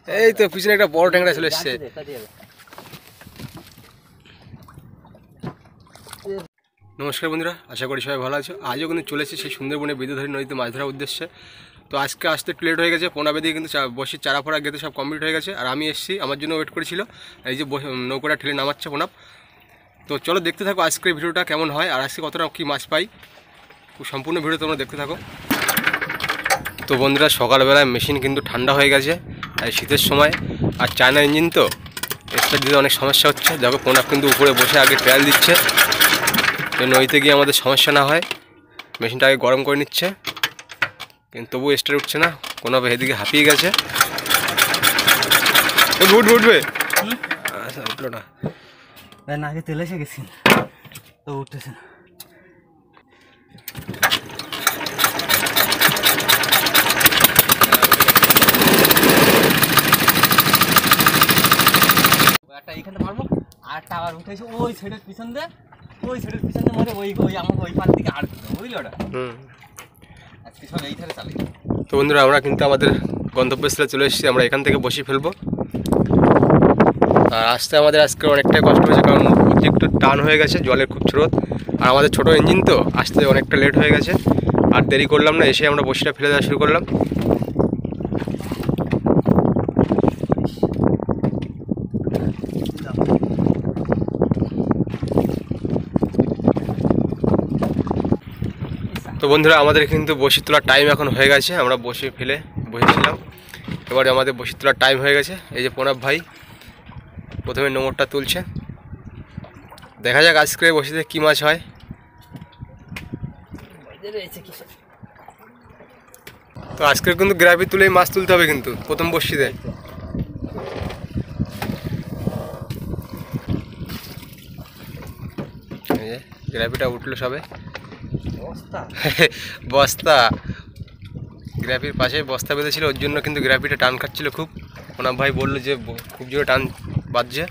এই তো পিছনে একটা বড় ট্যাংরা চলে এসছে। নমস্কার বন্ধুরা, আশা করি সবাই ভালো আছো। আজও কিন্তু চলেছে সেই সুন্দরবনে বেদধারী নদীতে মাছ ধরার উদ্দেশ্যে। তো আজকে আসতে একটু লেট হয়ে গেছে, পোনা বেঁধে কিন্তু বসির চারা ফোড়া গেতে সব কমপ্লিট হয়ে গেছে। আর আমি এসেছি, আমার জন্য ওয়েট করেছিল। এই যে নৌকাটা ঠেলে নামাচ্ছে পোনাপ। তো চলো দেখতে থাকো আজকের ভিডিওটা কেমন হয় আর আজকে কতটা কী মাছ পাই। সম্পূর্ণ ভিডিও তোমরা দেখতে থাকো। তো বন্ধুরা, সকালবেলায় মেশিন কিন্তু ঠান্ডা হয়ে গেছে, আর শীতের সময় আর চায়না ইঞ্জিন তো স্টার্ট দিতে অনেক সমস্যা হচ্ছে। দেখো পোনাপ কিন্তু উপরে বসে আগে ট্রায়াল দিচ্ছে, নদীতে গিয়ে আমাদের সমস্যা না হয়। মেশিনটা আগে গরম করে নিচ্ছে, কিন্তু তবুও স্টার্ট উঠছে না। কোনোভাবে এদিকে হাঁপিয়ে গেছে। উঠবে আচ্ছা, উঠলো না, আগে তেলে এসে গেছি তো উঠতেছে না। একটা এইখানে মারবো, আরটা আবার উঠেছে ওই সাইডের পিছন দিয়ে, ওই সাইডের পিছন দিয়ে মারে ওই আমাকে ওই পার দিকে আর বুঝলি ওটা। আজকে সব এই ধারে চালাই। তো বন্ধুরা, আমরা কিন্তু আমাদের গন্তব্যস্থলে চলে এসেছি। আমরা এখান থেকে বসে ফেলবো। আর আসতে আমাদের আজকে অনেকটাই কষ্ট হয়েছে, কারণ অতিরিক্ত টান হয়ে গেছে, জলের খুব স্রোত। আর আমাদের ছোটো ইঞ্জিন তো আসতে অনেকটা লেট হয়ে গেছে। আর দেরি করলাম না, এসে আমরা বসিটা ফেলে দেওয়া শুরু করলাম। তো বন্ধুরা, আমাদের কিন্তু বসি তোলার টাইম এখন হয়ে গেছে। আমরা বসে ফেলে বসেছিলাম, এবারে আমাদের বসি তোলার টাইম হয়ে গেছে। এই যে প্রণব ভাই প্রথমে নোঙরটা তুলছে। দেখা যাক আজকে বসিতে কী মাছ হয়। তো আজকের কিন্তু গ্রাভি তুলেই মাছ তুলতে হবে, কিন্তু প্রথম বসিতে। এই যে গ্রাভিটা উঠলো সবে, বস্তা গ্রাফির পাশে বস্তা বেঁধেছিল, ওর জন্য কিন্তু গ্রাফিটা টান খাচ্ছিল খুব। প্রণব ভাই বললো যে খুব জোরে টান বাজছে।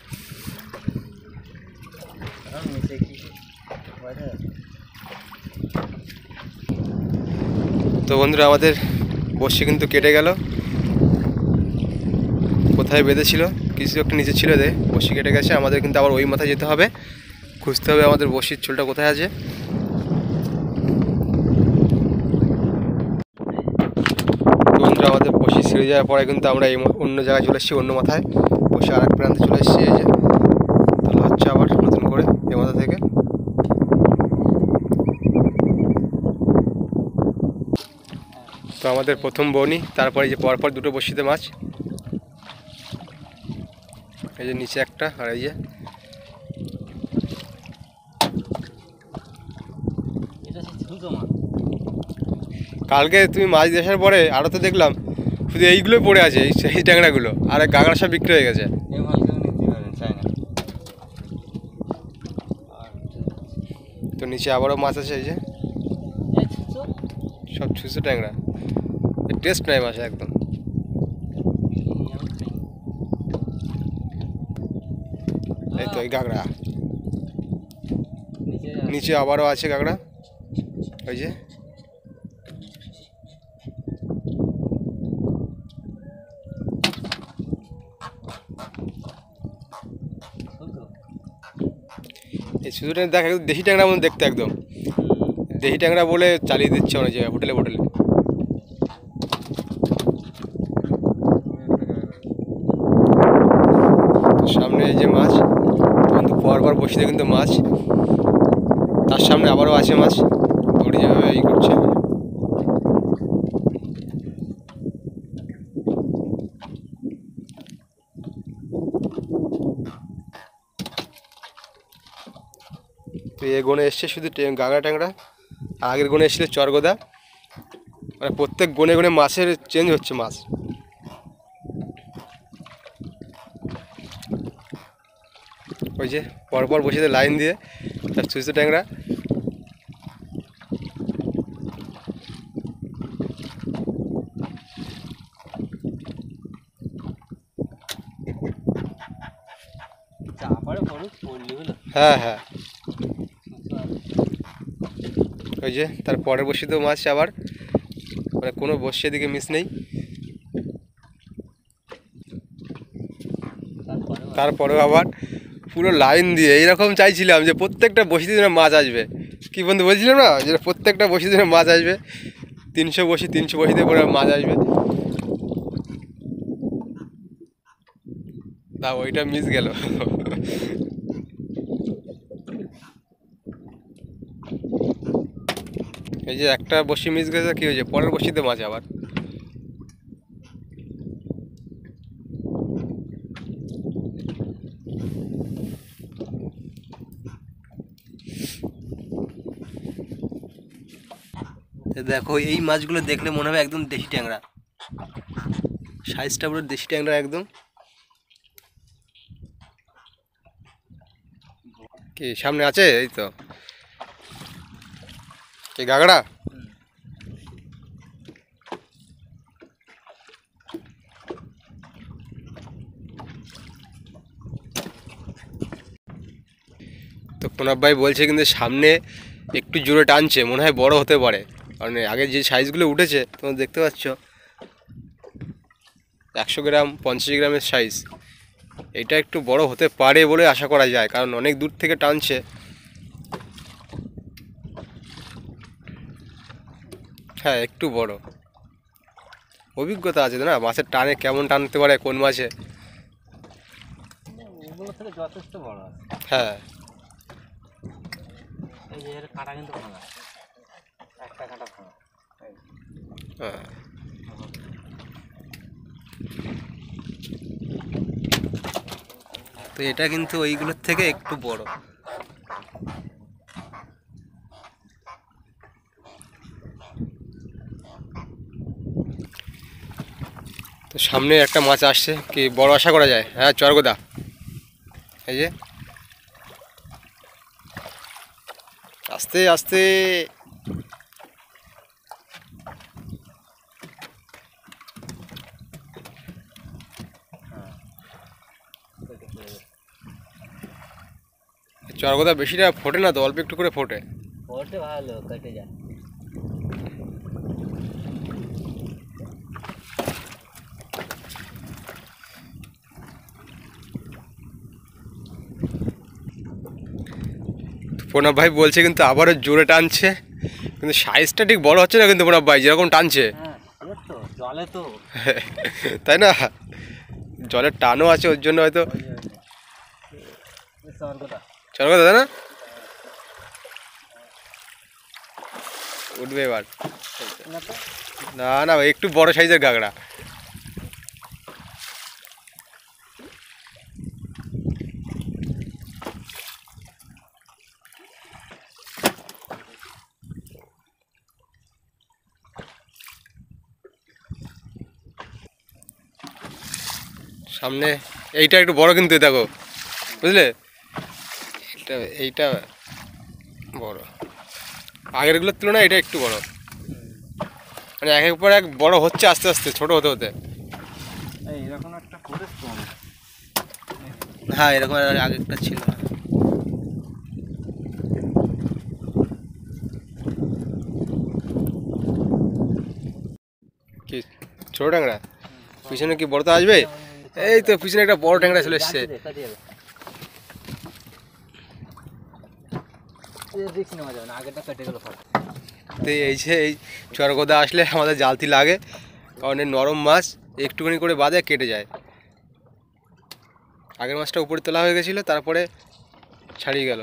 তো বন্ধুরা, আমাদের বসি কিন্তু কেটে গেল। কোথায় বেঁধেছিল, কিছু একটা নিচে ছিল, বসি কেটে গেছে। আমাদের কিন্তু আবার ওই মাথায় যেতে হবে, খুঁজতে হবে আমাদের বসির ছোলটা কোথায় আছে। বন্ধুরা, আমাদের বসি ছিঁড়ে যাওয়ার পরে কিন্তু আমরা এই অন্য জায়গায় চলে এসেছি, অন্য মাথায় বসে আর এক প্রান্তে চলে এসেছি। এই যে তোলা হচ্ছে আবার নতুন করে এই মাথা থেকে। তো আমাদের প্রথম বনি, তারপরে যে পরপর দুটো বসিতে মাছ। এই যে নিচে একটা, আর এই যে কালকে তুমি মাছ দিয়ে আসার পরে আরও তো দেখলাম শুধু এইগুলোই পড়ে আছে, এই ট্যাংরাগুলো, আর গাঁগড়া সব বিক্রি হয়ে গেছে। তো নিচে আবারও মাছ আছে, এই যে সব ছুঁচো ট্যাংরা, টেস্ট নাই মাছ একদম। এই তো এই গাঁগড়া, নিচে আবারও আছে গাঁগড়া, ওই যে। এই শুধু দেখ, একদম দেশি ট্যাংরা মতো দেখতে, একদম দেশি ট্যাংরা বলে চালিয়ে দিচ্ছে অনেক জায়গায়, হোটেলে হোটেলে। সামনে এই যে মাছ, কিন্তু পরপর বসিতে কিন্তু মাছ, তার সামনে আবারও আছে মাছ, দড়ি যেভাবে এই করছে। তো এ গনে এসছে শুধু গাঁগড়া ট্যাংরা, আগের গনে এসেছিল চরগোদা। মানে প্রত্যেক গনে গনে মাছের চেঞ্জ হচ্ছে মাছ। ওই যে পরপর বসে লাইন দিয়ে তার ছুঁচো ট্যাংরা। হ্যাঁ হ্যাঁ, ওই যে তার পরের বসিতেও মাছ আবার, মানে কোনো বসিয়ে দিকে মিস নেই। তারপরেও আবার পুরো লাইন দিয়ে এইরকম চাইছিলাম যে প্রত্যেকটা বসিতে যেন মাছ আসবে। কি বন্ধু বলছিলাম না যে প্রত্যেকটা বসিতে যেন মাছ আসবে, 300 বসিতে করে মাছ আসবে। না ওইটা মিস গেল। এই যে একটা বসি মিস গেছে, কি হয়েছে পরের বসিতে মাছ আবার। দেখো এই মাছগুলো দেখলে মনে হবে একদম দেশি ট্যাংরা, সাইজটা পুরো দেশি ট্যাংরা একদম। কি সামনে আছে? এই তো এই গাগড়া। তো প্রণব ভাই বলছে কিন্তু সামনে একটু জোরে টানছে, মনে হয় বড় হতে পারে, কারণ আগে যে সাইজগুলো উঠেছে তোমরা দেখতে পাচ্ছ 100 গ্রাম 50 গ্রামের সাইজ। এটা একটু বড় হতে পারে বলে আশা করা যায়, কারণ অনেক দূর থেকে টানছে। হ্যাঁ একটু বড়, অভিজ্ঞতা আছে না মাছের টানে, কেমন টানতে পারে কোন মাছে। ওগুলো থেকে যথেষ্ট বড় আছে। হ্যাঁ এই যে এর কাঁটা কিন্তু ভাঙা, একটা কাঁটা ভাঙা। হ্যাঁ তো এটা কিন্তু ওইগুলোর থেকে একটু বড়। তো সামনে একটা মাছ আসছে, কি বড় আশা করা যায়? হ্যাঁ চরগোদা, এই যে আস্তে আস্তে। চরগোদা বেশিটা ফোটে না তো, অল্প একটু করে ফোটে। ওটা ভালো কেটে যায়। প্রণব ভাই বলছে কিন্তু আবারও জোরে টানছে, কিন্তু সাইজটা ঠিক বড় হচ্ছে না কিন্তু প্রণব ভাই যেরকম টানছে। হ্যাঁ তো জলে তো তাই না, জলের টানও আছে ওর জন্য হয়তো। চরগোদা তাই না, উঠবে এবার। না না একটু বড় সাইজের গাগড়া। সামনে এইটা একটু বড় কিন্তু, দেখো বুঝলে, এইটা বড়, আগেরগুলোর তুলনায় এটা একটু বড়, মানে একের পর এক বড় হচ্ছে আস্তে আস্তে, ছোট হতে হতে। এরকম একটা করেছো? হ্যাঁ এরকম আগেরটা ছিল। কি ছোট ট্যাংরা? পিছনে কি বড় তো আসবে? এই তো পিছনে একটা বড় ট্যাংরা চলে এসছে। তো এই যে এই চরগোদা আসলে আমাদের জালতি লাগে, কারণ এর নরম মাছ একটুখানি করে বাদে কেটে যায়। আগের মাছটা উপরে তোলা হয়ে গেছিলো, তারপরে ছাড়িয়ে গেল।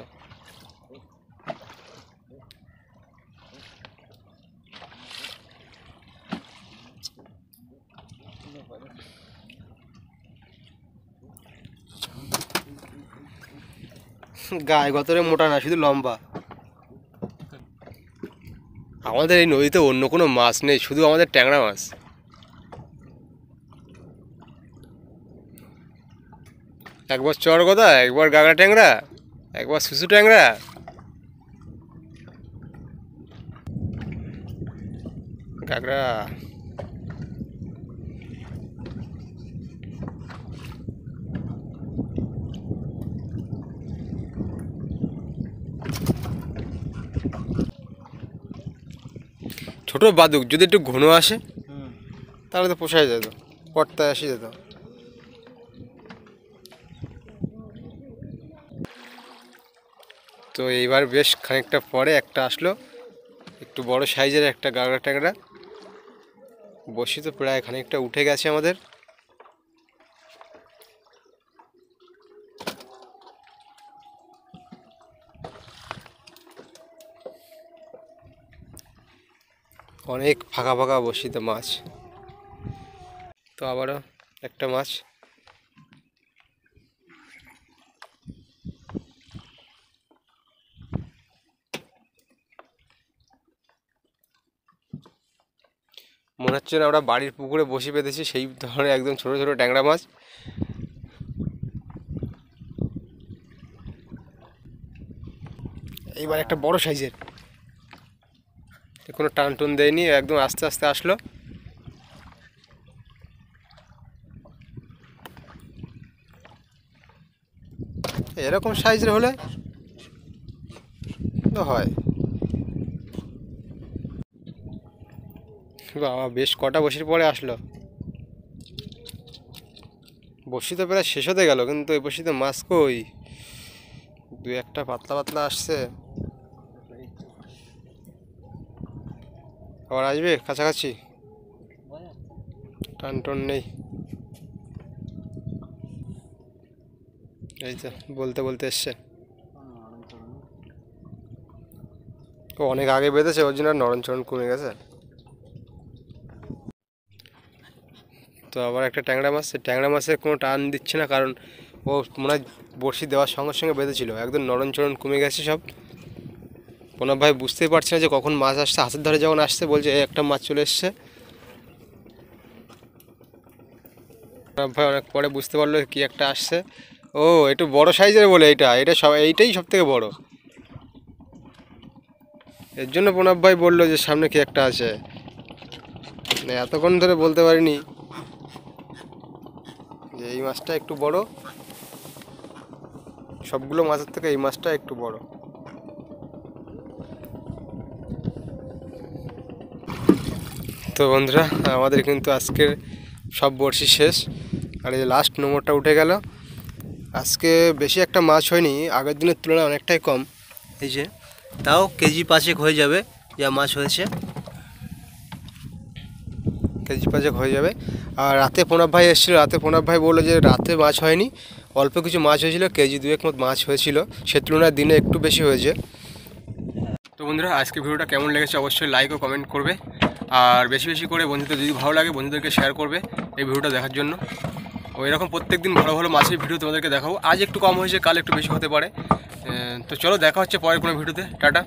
গায়ে গতরে মোটা না, শুধু লম্বা। আমাদের এই নদীতে অন্য কোনো মাছ নেই, শুধু আমাদের ট্যাংরা মাছ। একবার চরগোদা, একবার গাগরা ট্যাংরা, একবার শুশু ট্যাংরা। গাগরা ছোট বাদুক যদি একটু ঘন আসে তাহলে তো পোষায় যেত, পর্তায় আসে যেত। তো এইবার বেশ খানিকটা পরে একটা আসলো, একটু বড় সাইজের একটা গাগরা ট্যাংরা। বসি তো প্রায় খানিকটা উঠে গেছে আমাদের। অনেক ফাঁকা ফাঁকা বসিতে মাছ। তো আবারও একটা মাছ। মনে হচ্ছে না আমরা বাড়ির পুকুরে বসি পেতেছি, সেই ধরনের একদম ছোট ছোট ট্যাংরা মাছ। এইবার একটা বড় সাইজের, কোনো টান টুন দেয়নি, একদম আস্তে আস্তে আসলো। এরকম সাইজের হলে তো হয়। বাবা, বেশ কটা বসির পরে আসলো। বসি তো প্রায় শেষ হতে গেল, কিন্তু এই বসিতে মাছ কই, দু একটা পাতলা পাতলা আসছে। আবার আসবে কাছাকাছি, টান টন নেই। এই তো বলতে বলতে এসছে। ও অনেক আগে বেঁধেছে, ওর জন্য নরম চরণ কমে গেছে। তো আবার একটা ট্যাংরা মাছ। ট্যাংরা মাছের কোনো টান দিচ্ছে না, কারণ ও মনে হয় বড়শি দেওয়ার সঙ্গে সঙ্গে বেঁধেছিল, একদম নরম চরণ কমে গেছে সব। প্রণব ভাই বুঝতেই পারছে না যে কখন মাছ আসছে। হাতের ধারে যখন আসছে বলছে এই একটা মাছ চলে এসছে। প্রণব ভাই অনেক পরে বুঝতে পারলো কি একটা আসছে। ও একটু বড় সাইজের বলে এইটাই সব থেকে বড়। এর জন্য প্রণব ভাই বললো যে সামনে কি একটা আছে। এতক্ষণ ধরে বলতে পারিনি যে এই মাছটা একটু বড়, সবগুলো মাছের থেকে এই মাছটা একটু বড়। তো বন্ধুরা, আমাদের কিন্তু আজকের সব বড়শি শেষ, আর এই লাস্ট নোংরটা উঠে গেল। আজকে বেশি একটা মাছ হয়নি, আগের দিনের তুলনায় অনেকটাই কম। এই যে তাও কেজি 5 হয়ে যাবে যা মাছ হয়েছে, কেজি 5 হয়ে যাবে। আর রাতে প্রণব ভাই এসেছিলো, রাতে প্রণব ভাই বললো যে রাতে মাছ হয়নি, অল্প কিছু মাছ হয়েছিল, কেজি 2 মতো মাছ হয়েছিল, সে তুলনায় দিনে একটু বেশি হয়েছে। তো বন্ধুরা, আজকে ভিডিওটা কেমন লেগেছে অবশ্যই লাইক ও কমেন্ট করবে, আর বেশি বেশি করে বন্ধুদের যদি ভালো লাগে বন্ধুদেরকে শেয়ার করবে এই ভিডিওটা দেখার জন্য। ও এরকম প্রত্যেক দিন ভালো ভালো মাছের ভিডিও তোমাদেরকে দেখাবো। আজ একটু কম হয়েছে, কাল একটু বেশি হতে পারে। তো চলো দেখা হচ্ছে পরের কোনো ভিডিওতে। টাটা।